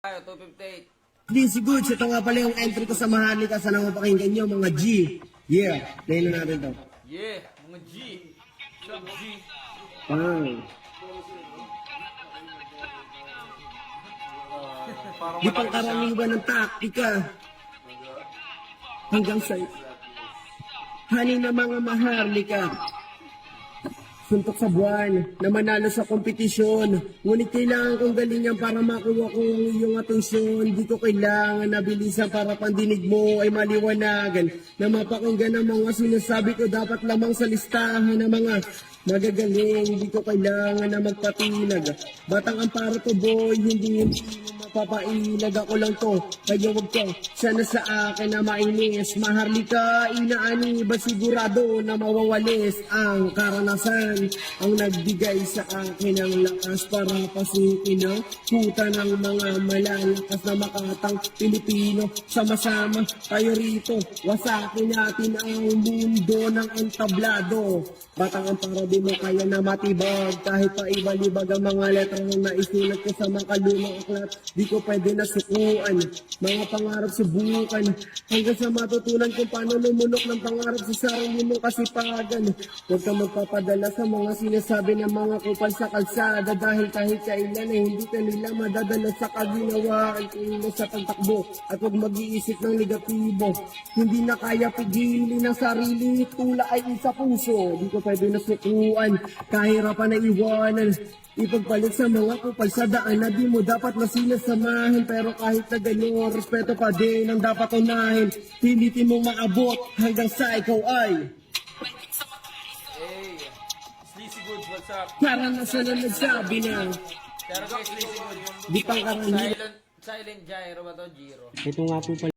Tayo, 258. Dizzy Goods, ito nga pala yung entry ko sa Maharlika. Sana mapakinggan nyo mga G. Yeah, nahin na natin to. Yeah, mga G. Sub G. Di pang karaniwan ng taktika. Hanggang sa hanin na mga Maharlika. Suntok sa buwan na manalo sa kompetisyon. Ngunit kailangan kong galingan para makuha ko ang iyong atensyon. Di ko kailangan na bilisan para pandinig mo ay maliwanagan. Na mapakinggan ang mga sinasabi ko dapat lamang sa listahan ng mga magagaling. Di ko kailangan na magpatinag. Batang amparo to boy, hindi mapapailag ako lang to. Kaya wag ka sana sa akin na mainis. Maharlika, inaani ba sigurado na mawawalis ang karanasan ang nagbigay sa akin ng lakas para pasukin ang kuta ng mga malalakas na makatang Pilipino. Sama-sama tayo rito, wasakin natin ang mundo ng entablado. Batang amparo di mo kaya na matibag kahit pa ibalibag ang mga letra ng naisulat ko sa mga lumang aklat. Di ko pwede nasukuan mga pangarap subukan hanggang sa matutunan kung paano lumunok ng pangarap sa sarili mong kasipagan. Huwag kang magpapadala sa mga sinasabi ng mga kupal sa kalsada dahil kahit kailan ay hindi ka nila madadala sa kaginawaan kailan sa pagtakbo at huwag mag-iisip ng negatibo. Hindi na kaya pigilin ang sarili, tula ay isa puso. Di ko pwede nasukuan, kahirapan na iwanan. Ipagpalit sa mga kupal sa daan na di mo dapat na sila samahin. Pero kahit na ganyan, respeto pa din ang dapat unahin. Pilitin mong maabot hanggang sa ikaw ay Hey, Sleazy Goods, what's up? karanasan na nagsabi na Pero guys, Sleazy Goods. di pang karaniwan. Silent gyro ba to? Giro. Ito nga po pala.